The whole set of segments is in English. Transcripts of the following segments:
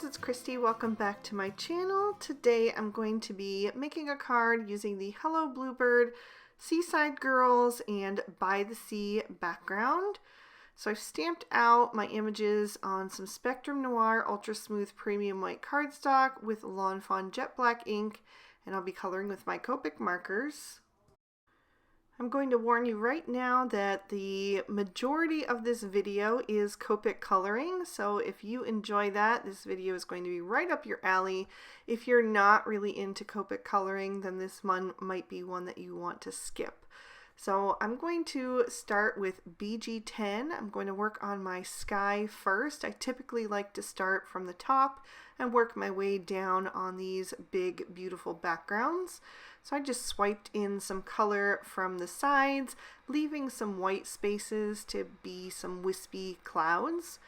friends, it's Christy. Welcome back to my channel. Today I'm going to be making a card using the Hello Bluebird, Seaside Girls, and By the Sea background. So I've stamped out my images on some Spectrum Noir Ultra Smooth Premium White cardstock with Lawn Fawn Jet Black ink, and I'll be coloring with my Copic markers. I'm going to warn you right now that the majority of this video is Copic coloring, so if you enjoy that, this video is going to be right up your alley. If you're not really into Copic coloring, then this one might be one that you want to skip. So I'm going to start with BG10. I'm going to work on my sky first. I typically like to start from the top and work my way down on these big, beautiful backgrounds. So I just swiped in some color from the sides, leaving some white spaces to be some wispy clouds.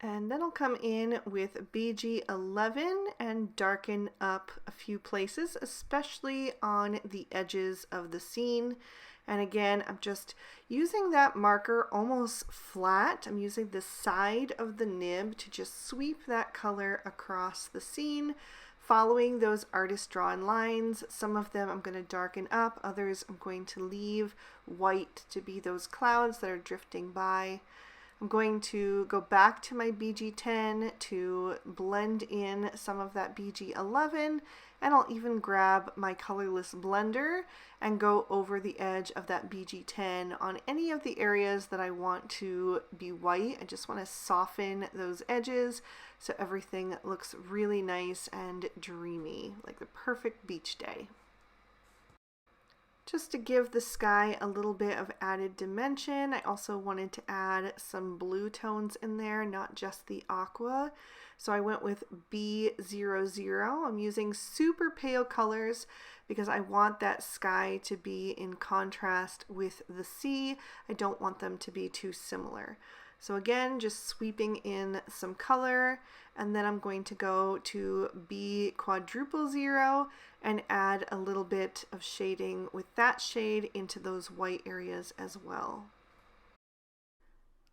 And then I'll come in with BG11 and darken up a few places, especially on the edges of the scene. And again, I'm just using that marker almost flat. I'm using the side of the nib to just sweep that color across the scene, following those artist drawn lines. Some of them I'm going to darken up, others I'm going to leave white to be those clouds that are drifting by. I'm going to go back to my BG10 to blend in some of that BG11, and I'll even grab my colorless blender and go over the edge of that BG10 on any of the areas that I want to be white. I just want to soften those edges so everything looks really nice and dreamy, like the perfect beach day. Just to give the sky a little bit of added dimension, I also wanted to add some blue tones in there, not just the aqua. So I went with B00. I'm using super pale colors because I want that sky to be in contrast with the sea. I don't want them to be too similar. So again, just sweeping in some color, and then I'm going to go to B00 and add a little bit of shading with that shade into those white areas as well.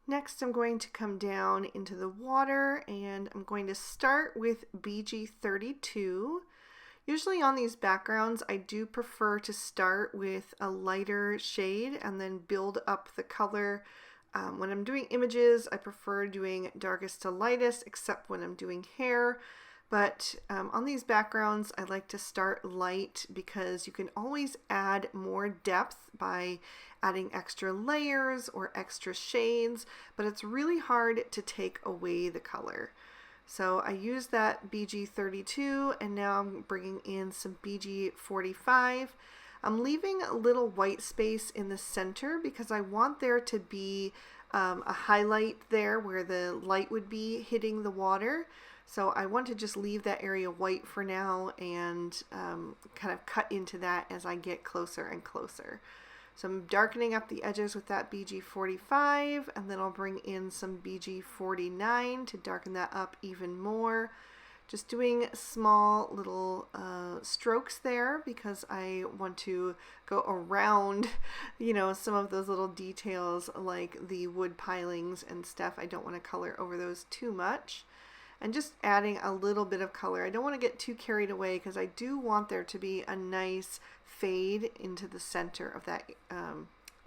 Next, I'm going to come down into the water, and I'm going to start with BG32. Usually on these backgrounds, I do prefer to start with a lighter shade and then build up the color. When I'm doing images, I prefer doing darkest to lightest, except when I'm doing hair. But on these backgrounds, I like to start light because you can always add more depth by adding extra layers or extra shades, but it's really hard to take away the color. So I use that BG32, and now I'm bringing in some BG45. I'm leaving a little white space in the center because I want there to be a highlight there where the light would be hitting the water. So I want to just leave that area white for now and kind of cut into that as I get closer and closer. So I'm darkening up the edges with that BG45, and then I'll bring in some BG49 to darken that up even more. Just doing small little strokes there because I want to go around, you know, some of those little details like the wood pilings and stuff. I don't want to color over those too much. And just adding a little bit of color. I don't want to get too carried away because I do want there to be a nice fade into the center of that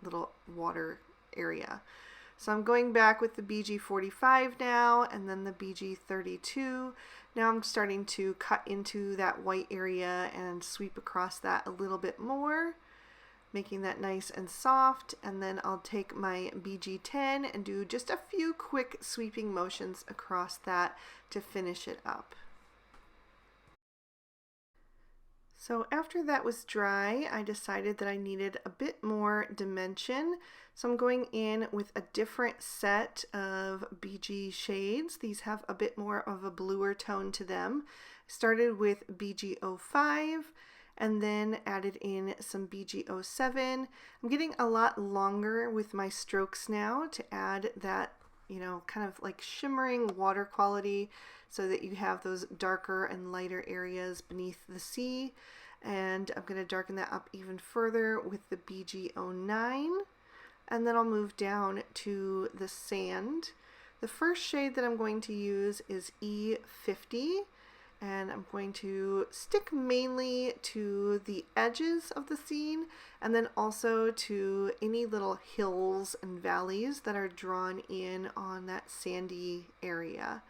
little water area. So I'm going back with the BG45 now, and then the BG32. Now I'm starting to cut into that white area and sweep across that a little bit more, making that nice and soft. And then I'll take my BG10 and do just a few quick sweeping motions across that to finish it up. So after that was dry, I decided that I needed a bit more dimension. So I'm going in with a different set of BG shades. These have a bit more of a bluer tone to them. Started with BG05 and then added in some BG07. I'm getting a lot longer with my strokes now to add that, you know, kind of like shimmering water quality so that you have those darker and lighter areas beneath the sea. And I'm going to darken that up even further with the BG09. And then I'll move down to the sand. The first shade that I'm going to use is E50, and I'm going to stick mainly to the edges of the scene and then also to any little hills and valleys that are drawn in on that sandy area.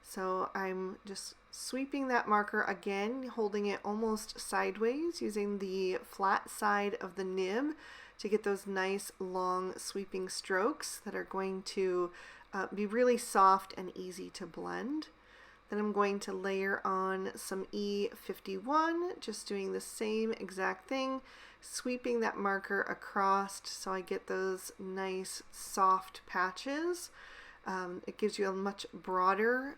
So I'm just sweeping that marker again, holding it almost sideways, using the flat side of the nib to get those nice long sweeping strokes that are going to be really soft and easy to blend. Then I'm going to layer on some E51, just doing the same exact thing, sweeping that marker across so I get those nice soft patches. It gives you a much broader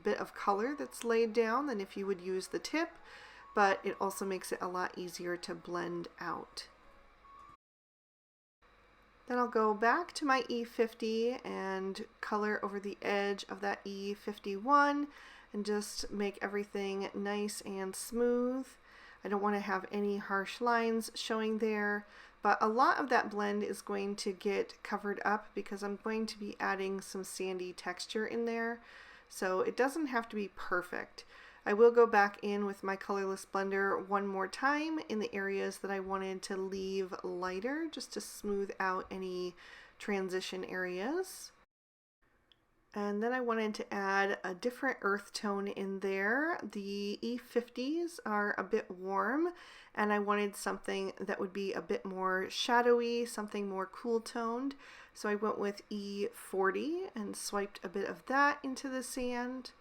bit of color that's laid down than if you would use the tip, but it also makes it a lot easier to blend out. Then I'll go back to my E50 and color over the edge of that E51 and just make everything nice and smooth. I don't want to have any harsh lines showing there, but a lot of that blend is going to get covered up because I'm going to be adding some sandy texture in there. So it doesn't have to be perfect. I will go back in with my colorless blender one more time in the areas that I wanted to leave lighter, just to smooth out any transition areas. And then I wanted to add a different earth tone in there. The E50s are a bit warm, and I wanted something that would be a bit more shadowy, something more cool toned. So I went with E40 and swiped a bit of that into the sand.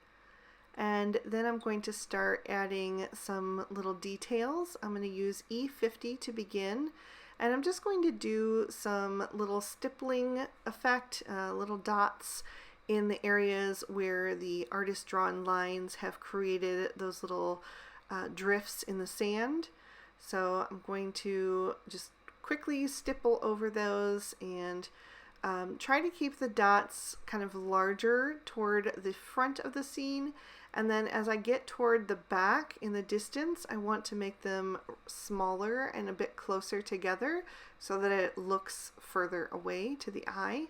And then I'm going to start adding some little details. I'm going to use E50 to begin, and I'm just going to do some little stippling effect, little dots in the areas where the artist drawn lines have created those little drifts in the sand. So I'm going to just quickly stipple over those and try to keep the dots kind of larger toward the front of the scene. And then as I get toward the back in the distance, I want to make them smaller and a bit closer together so that it looks further away to the eye.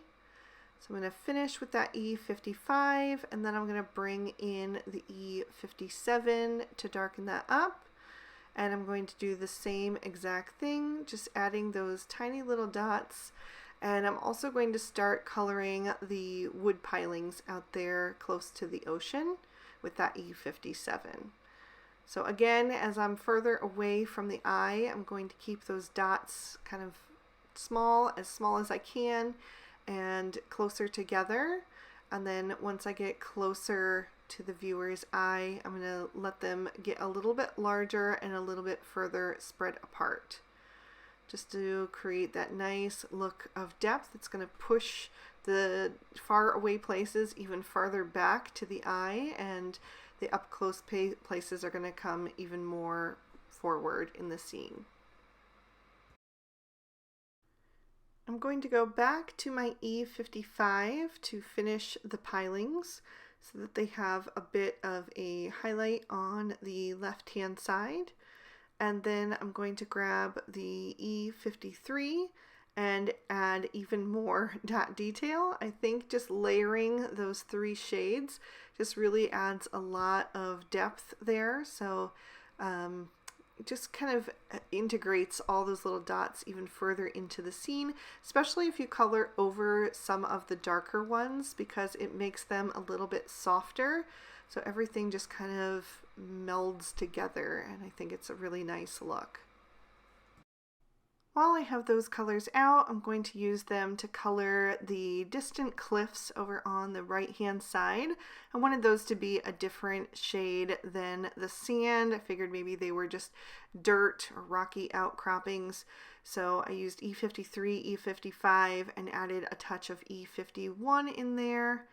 So I'm going to finish with that E55, and then I'm going to bring in the E57 to darken that up. And I'm going to do the same exact thing, just adding those tiny little dots. And I'm also going to start coloring the wood pilings out there close to the ocean with that E57. So again, as I'm further away from the eye, I'm going to keep those dots kind of small as I can and closer together. And then once I get closer to the viewer's eye, I'm going to let them get a little bit larger and a little bit further spread apart, just to create that nice look of depth. It's going to push the far away places even farther back to the eye, and the up close places are going to come even more forward in the scene. I'm going to go back to my E55 to finish the pilings so that they have a bit of a highlight on the left hand side. And then I'm going to grab the E53 and add even more dot detail. I think just layering those three shades just really adds a lot of depth there. So it just kind of integrates all those little dots even further into the scene, especially if you color over some of the darker ones, because it makes them a little bit softer. So everything just kind of melds together, and I think it's a really nice look. While I have those colors out, I'm going to use them to color the distant cliffs over on the right hand side. I wanted those to be a different shade than the sand. I figured maybe they were just dirt or rocky outcroppings. So I used E53, E55, and added a touch of E51 in there,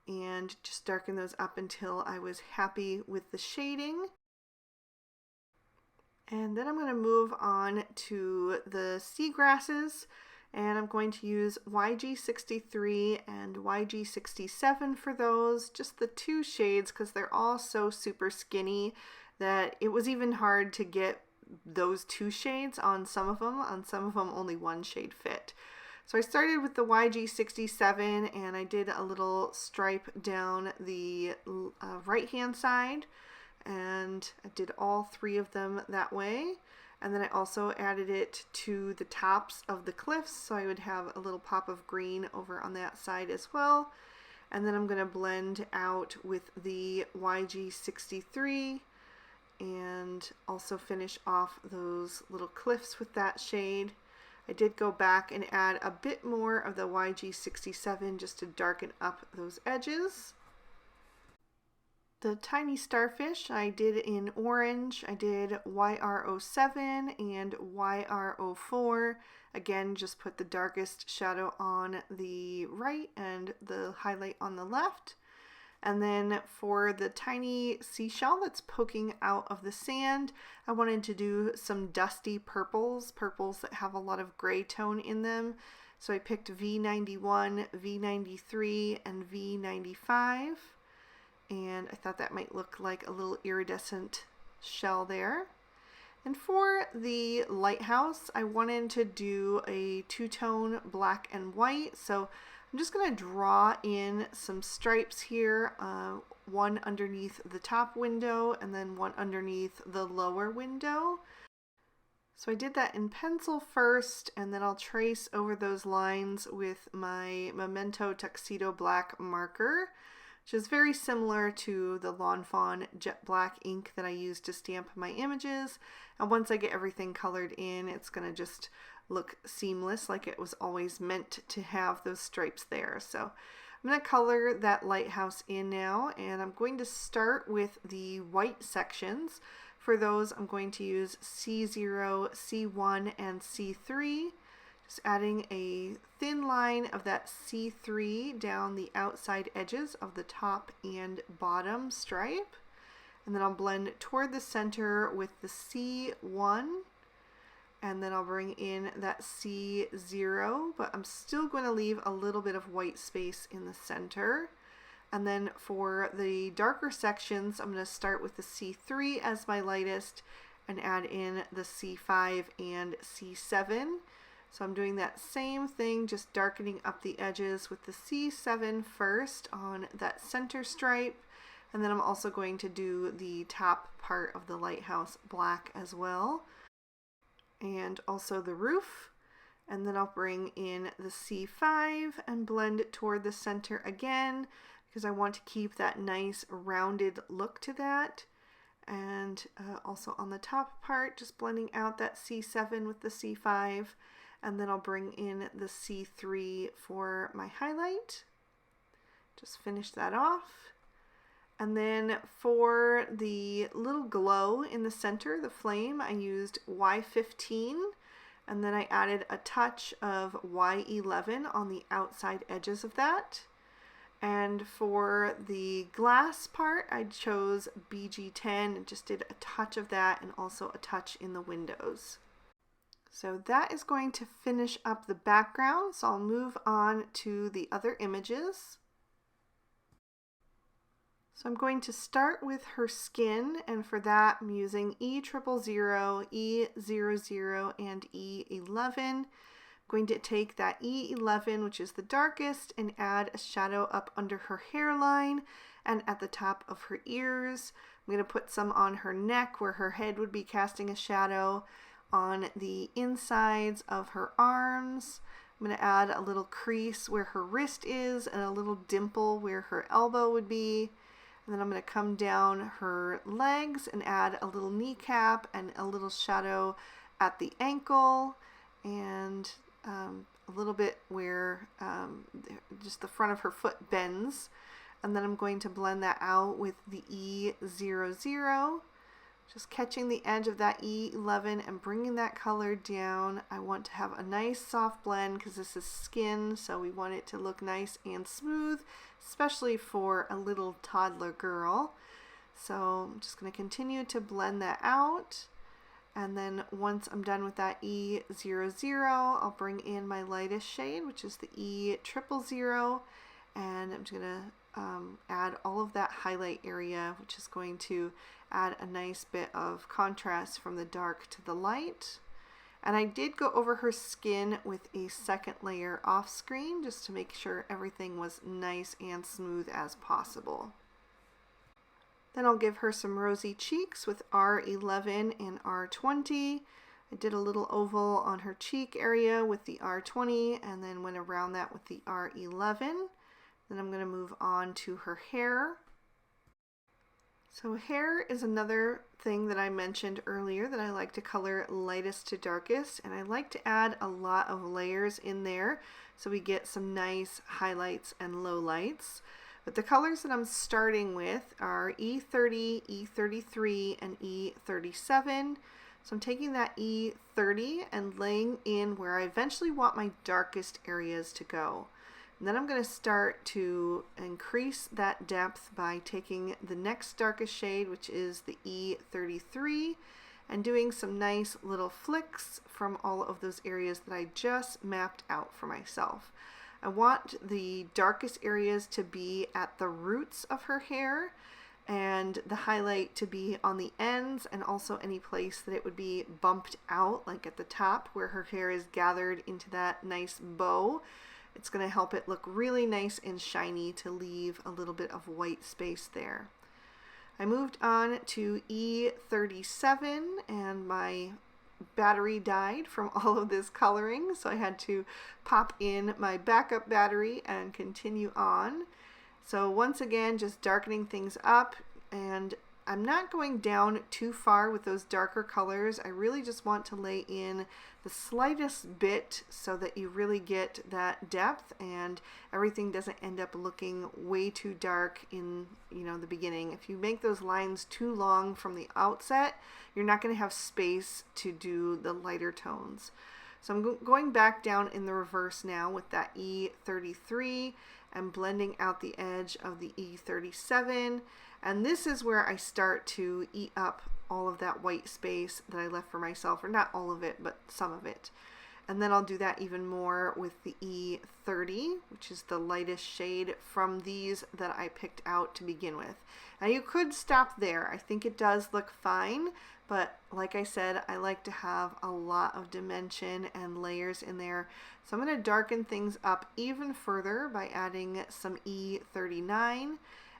and just darken those up until I was happy with the shading. And then I'm going to move on to the seagrasses, and I'm going to use YG63 and YG67 for those, just the two shades, because they're all so super skinny that it was even hard to get those two shades on some of them. On some of them only one shade fit. So I started with the YG67 and I did a little stripe down the right hand side, and I did all 3 of them that way. And then I also added it to the tops of the cliffs, so I would have a little pop of green over on that side as well. And then I'm going to blend out with the YG63 and also finish off those little cliffs with that shade. I did go back and add a bit more of the YG67 just to darken up those edges. The tiny starfish I did in orange. I did YR07 and YR04. Again, just put the darkest shadow on the right and the highlight on the left. And then for the tiny seashell that's poking out of the sand, I wanted to do some dusty purples that have a lot of gray tone in them. So I picked V91, V93, and V95. And I thought that might look like a little iridescent shell there. And for the lighthouse, I wanted to do a 2-tone black and white. So I'm just going to draw in some stripes here, one underneath the top window and then one underneath the lower window. So I did that in pencil first, and then I'll trace over those lines with my Memento Tuxedo Black marker, which is very similar to the Lawn Fawn jet black ink that I use to stamp my images. And once I get everything colored in, it's going to just look seamless, like it was always meant to have those stripes there. So I'm going to color that lighthouse in now, and I'm going to start with the white sections. For those, I'm going to use C0, C1, and C3. Just adding a thin line of that C3 down the outside edges of the top and bottom stripe. And then I'll blend toward the center with the C1. And then I'll bring in that C0, but I'm still going to leave a little bit of white space in the center. And then for the darker sections, I'm going to start with the C3 as my lightest and add in the C5 and C7. So I'm doing that same thing, just darkening up the edges with the C7 first on that center stripe. And then I'm also going to do the top part of the lighthouse black as well, and also the roof. And then I'll bring in the C5 and blend it toward the center again, because I want to keep that nice rounded look to that. And also on the top part, just blending out that C7 with the C5. And then I'll bring in the C3 for my highlight. Just finish that off. And then for the little glow in the center, the flame, I used Y15. And then I added a touch of Y11 on the outside edges of that. And for the glass part, I chose BG10 and just did a touch of that and also a touch in the windows. So that is going to finish up the background. So I'll move on to the other images. So I'm going to start with her skin, and for that I'm using E000, E00, and E11. I'm going to take that E11, which is the darkest, and add a shadow up under her hairline and at the top of her ears. I'm going to put some on her neck where her head would be casting a shadow, on the insides of her arms. I'm going to add a little crease where her wrist is and a little dimple where her elbow would be. And then I'm going to come down her legs and add a little kneecap and a little shadow at the ankle, and a little bit where just the front of her foot bends. And then I'm going to blend that out with the E00. Just catching the edge of that E11 and bringing that color down. I want to have a nice soft blend because this is skin, so we want it to look nice and smooth, especially for a little toddler girl. So I'm just going to continue to blend that out. And then once I'm done with that E00, I'll bring in my lightest shade, which is the E000. And I'm just going to add all of that highlight area, which is going to add a nice bit of contrast from the dark to the light. And I did go over her skin with a second layer off screen just to make sure everything was nice and smooth as possible. Then I'll give her some rosy cheeks with R11 and R20. I did a little oval on her cheek area with the R20 and then went around that with the R11. Then I'm going to move on to her hair. So hair is another thing that I mentioned earlier that I like to color lightest to darkest, and I like to add a lot of layers in there so we get some nice highlights and lowlights. But the colors that I'm starting with are E30, E33, and E37. So I'm taking that E30 and laying in where I eventually want my darkest areas to go. And then I'm going to start to increase that depth by taking the next darkest shade, which is the E33, and doing some nice little flicks from all of those areas that I just mapped out for myself. I want the darkest areas to be at the roots of her hair and the highlight to be on the ends and also any place that it would be bumped out, like at the top where her hair is gathered into that nice bow. It's going to help it look really nice and shiny to leave a little bit of white space there. I moved on to E37 and my battery died from all of this coloring, so I had to pop in my backup battery and continue on. So once again, just darkening things up, and I'm not going down too far with those darker colors. I really just want to lay in the slightest bit so that you really get that depth and everything doesn't end up looking way too dark in, the beginning. If you make those lines too long from the outset, you're not going to have space to do the lighter tones. So I'm going back down in the reverse now with that E33 and blending out the edge of the E37. And this is where I start to eat up all of that white space that I left for myself, or not all of it, but some of it. And then I'll do that even more with the E30, which is the lightest shade from these that I picked out to begin with. Now you could stop there. I think it does look fine, but like I said, I like to have a lot of dimension and layers in there. So I'm going to darken things up even further by adding some E39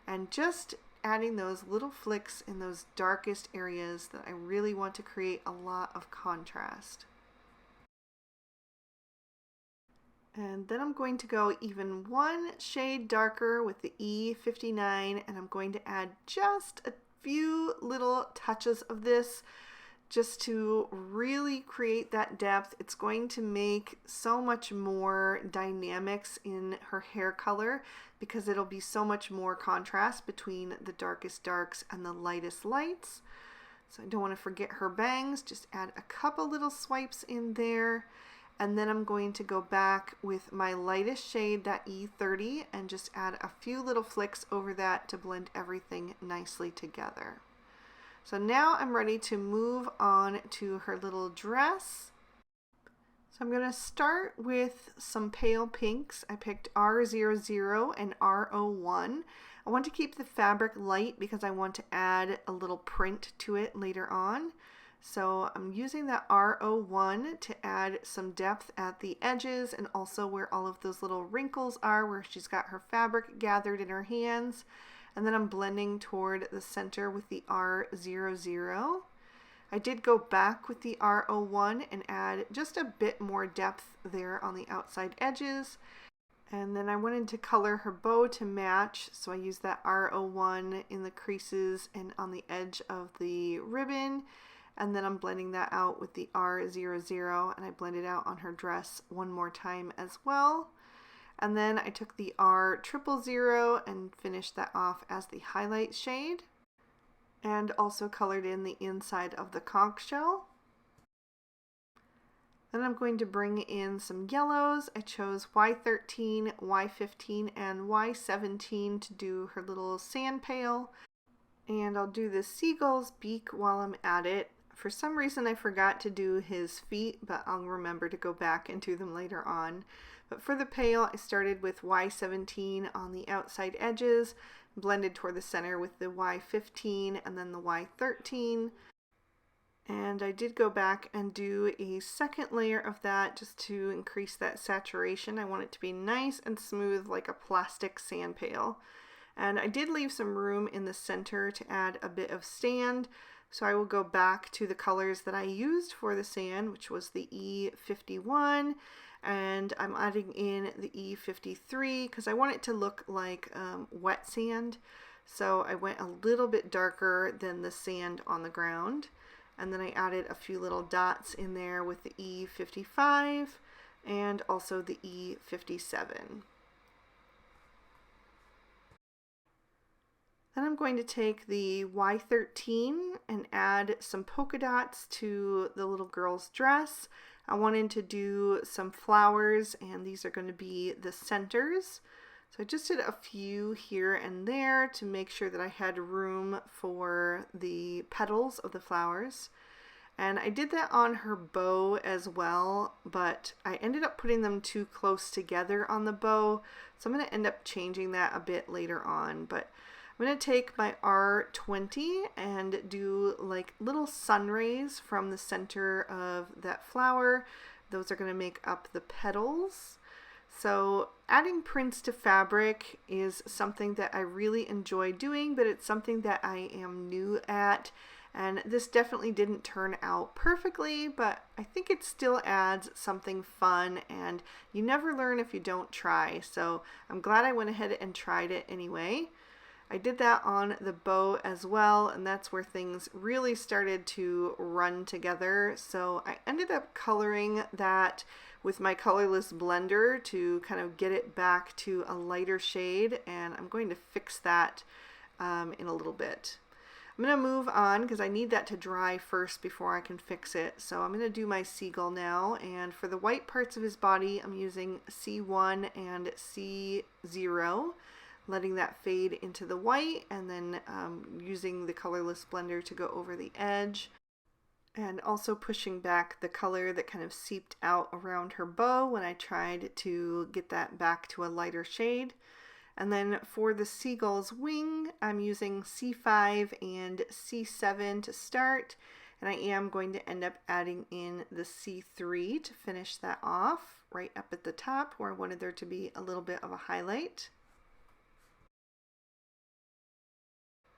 and just adding those little flicks in those darkest areas that I really want to create a lot of contrast. And then I'm going to go even one shade darker with the E59, and I'm going to add just a few little touches of this just to really create that depth. It's going to make so much more dynamics in her hair color because it'll be so much more contrast between the darkest darks and the lightest lights. So I don't want to forget her bangs. Just add a couple little swipes in there. And then I'm going to go back with my lightest shade, that E30, and just add a few little flicks over that to blend everything nicely together. So now I'm ready to move on to her little dress. So I'm going to start with some pale pinks. I picked R00 and R01. I want to keep the fabric light because I want to add a little print to it later on. So I'm using that R01 to add some depth at the edges and also where all of those little wrinkles are where she's got her fabric gathered in her hands. And then I'm blending toward the center with the R00. I did go back with the R01 and add just a bit more depth there on the outside edges. And then I wanted to color her bow to match, so I used that R01 in the creases and on the edge of the ribbon. And then I'm blending that out with the R00, and I blended out on her dress one more time as well. And then I took the R000 and finished that off as the highlight shade, and also colored in the inside of the conch shell. Then I'm going to bring in some yellows. I chose Y13, Y15, and Y17 to do her little sand pail. And I'll do the seagull's beak while I'm at it. For some reason I forgot to do his feet, but I'll remember to go back and do them later on. But for the pail, I started with Y17 on the outside edges, blended toward the center with the Y15 and then the Y13. And I did go back and do a second layer of that just to increase that saturation. I want it to be nice and smooth like a plastic sand pail. And I did leave some room in the center to add a bit of sand. So I will go back to the colors that I used for the sand, which was the E51, and I'm adding in the E53 because I want it to look like wet sand. So I went a little bit darker than the sand on the ground. And then I added a few little dots in there with the E55 and also the E57. Then I'm going to take the Y13 and add some polka dots to the little girl's dress. I wanted to do some flowers, and these are going to be the centers. So I just did a few here and there to make sure that I had room for the petals of the flowers. And I did that on her bow as well, but I ended up putting them too close together on the bow. So I'm going to end up changing that a bit later on. But I'm going to take my R20 and do like little sun rays from the center of that flower. Those are going to make up the petals. So adding prints to fabric is something that I really enjoy doing, but it's something that I am new at. And this definitely didn't turn out perfectly, but I think it still adds something fun, and you never learn if you don't try. So I'm glad I went ahead and tried it anyway. I did that on the bow as well, and that's where things really started to run together. So I ended up coloring that with my colorless blender to kind of get it back to a lighter shade, and I'm going to fix that in a little bit. I'm going to move on because I need that to dry first before I can fix it. So I'm going to do my seagull now, and for the white parts of his body I'm using C1 and C0, letting that fade into the white, and then using the colorless blender to go over the edge. And also pushing back the color that kind of seeped out around her bow when I tried to get that back to a lighter shade. And then for the seagull's wing, I'm using C5 and C7 to start, and I am going to end up adding in the C3 to finish that off right up at the top where I wanted there to be a little bit of a highlight.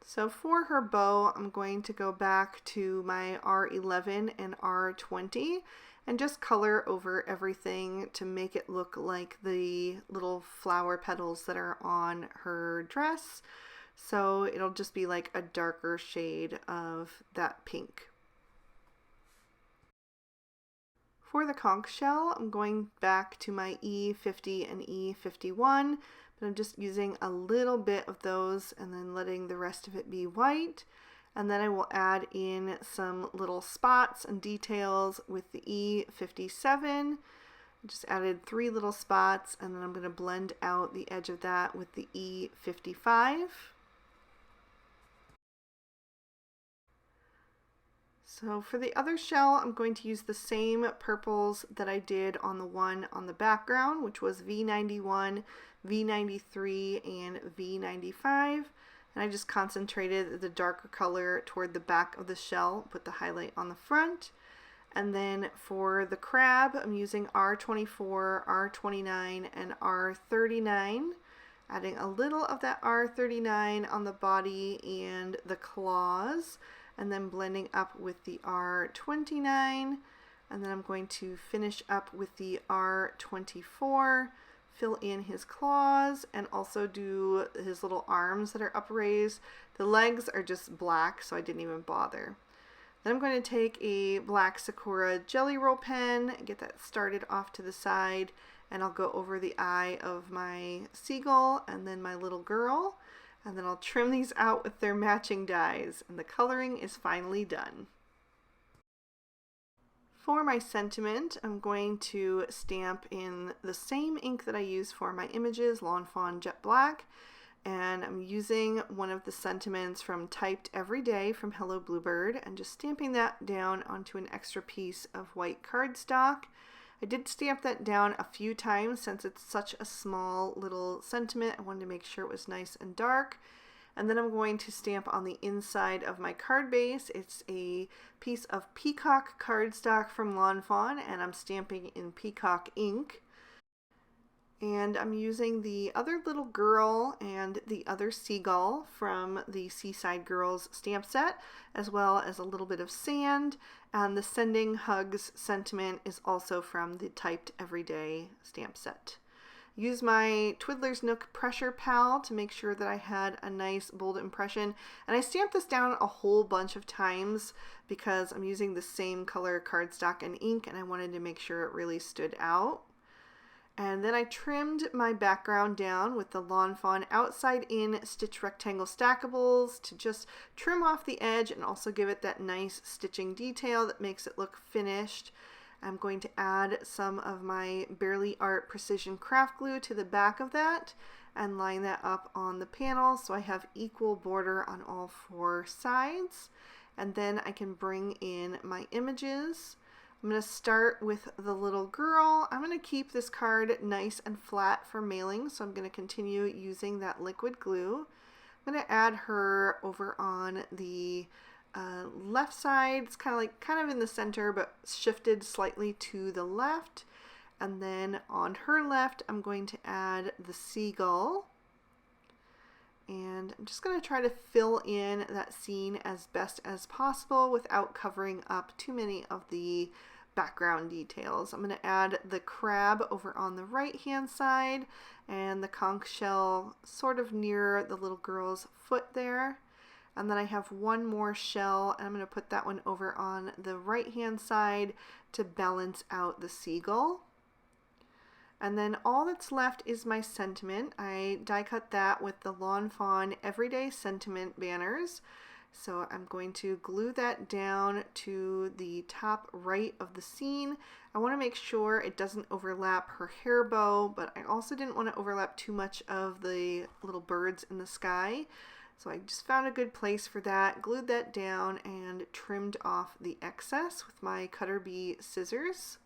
So for her bow, I'm going to go back to my R11 and R20 and just color over everything to make it look like the little flower petals that are on her dress. So it'll just be like a darker shade of that pink. For the conch shell, I'm going back to my E50 and E51. But I'm just using a little bit of those and then letting the rest of it be white. And then I will add in some little spots and details with the E57. I just added 3 little spots, and then I'm going to blend out the edge of that with the E55. So for the other shell, I'm going to use the same purples that I did on the one on the background, which was V91, V93, and V95. And I just concentrated the darker color toward the back of the shell, put the highlight on the front. And then for the crab, I'm using R24, R29, and R39, adding a little of that R39 on the body and the claws, and then blending up with the R29, and then I'm going to finish up with the R24, fill in his claws, and also do his little arms that are upraised. The legs are just black, so I didn't even bother. Then I'm going to take a black Sakura Jelly Roll pen, get that started off to the side, and I'll go over the eye of my seagull and then my little girl. And then I'll trim these out with their matching dies, and the coloring is finally done. For my sentiment, I'm going to stamp in the same ink that I use for my images, Lawn Fawn Jet Black, and I'm using one of the sentiments from Typed Every Day from Hello Bluebird, and just stamping that down onto an extra piece of white cardstock. I did stamp that down a few times since it's such a small little sentiment. I wanted to make sure it was nice and dark. And then I'm going to stamp on the inside of my card base. It's a piece of peacock cardstock from Lawn Fawn, and I'm stamping in peacock ink. And I'm using the other little girl and the other seagull from the Seaside Girls stamp set, as well as a little bit of sand. And the Sending Hugs sentiment is also from the Typed Everyday stamp set. Use my Twiddler's Nook pressure pal to make sure that I had a nice bold impression. And I stamped this down a whole bunch of times because I'm using the same color cardstock and ink, and I wanted to make sure it really stood out. And then I trimmed my background down with the Lawn Fawn outside in stitch rectangle stackables to just trim off the edge and also give it that nice stitching detail that makes it look finished. I'm going to add some of my Barely Art Precision Craft Glue to the back of that and line that up on the panel so I have equal border on all 4 sides. And then I can bring in my images. I'm going to start with the little girl. I'm going to keep this card nice and flat for mailing, so I'm going to continue using that liquid glue. I'm going to add her over on the left side. It's kind of in the center, but shifted slightly to the left. And then on her left, I'm going to add the seagull. And I'm just going to try to fill in that scene as best as possible without covering up too many of the background details. I'm going to add the crab over on the right hand side and the conch shell sort of near the little girl's foot there. And then I have one more shell, and I'm going to put that one over on the right hand side to balance out the seagull. And then all that's left is my sentiment. I die cut that with the Lawn Fawn Everyday Sentiment banners. So I'm going to glue that down to the top right of the scene. I want to make sure it doesn't overlap her hair bow, but I also didn't want to overlap too much of the little birds in the sky. So I just found a good place for that, glued that down, and trimmed off the excess with my Cutter Bee scissors.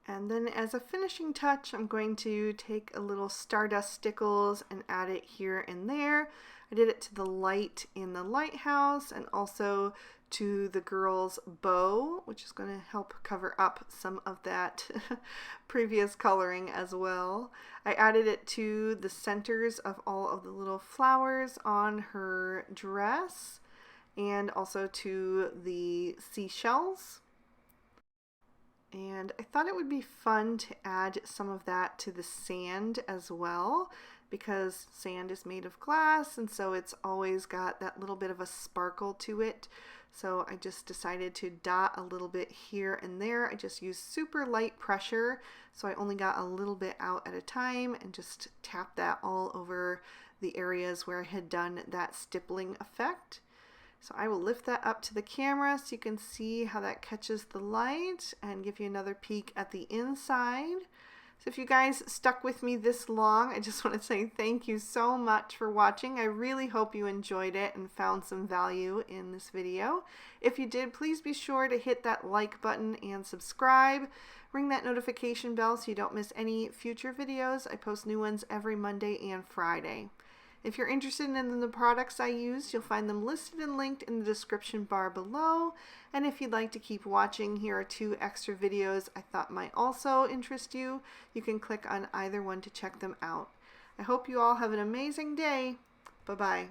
And then as a finishing touch, I'm going to take a little Stardust Stickles and add it here and there. I did it to the light in the lighthouse and also to the girl's bow, which is going to help cover up some of that previous coloring as well. I added it to the centers of all of the little flowers on her dress and also to the seashells. And I thought it would be fun to add some of that to the sand as well, because sand is made of glass, and so it's always got that little bit of a sparkle to it. So I just decided to dot a little bit here and there. I just used super light pressure, so I only got a little bit out at a time, and just tap that all over the areas where I had done that stippling effect. So I will lift that up to the camera so you can see how that catches the light and give you another peek at the inside. So if you guys stuck with me this long, I just want to say thank you so much for watching. I really hope you enjoyed it and found some value in this video. If you did, please be sure to hit that like button and subscribe. Ring that notification bell so you don't miss any future videos. I post new ones every Monday and Friday. If you're interested in the products I use, you'll find them listed and linked in the description bar below. And if you'd like to keep watching, here are 2 extra videos I thought might also interest you. You can click on either one to check them out. I hope you all have an amazing day. Bye-bye.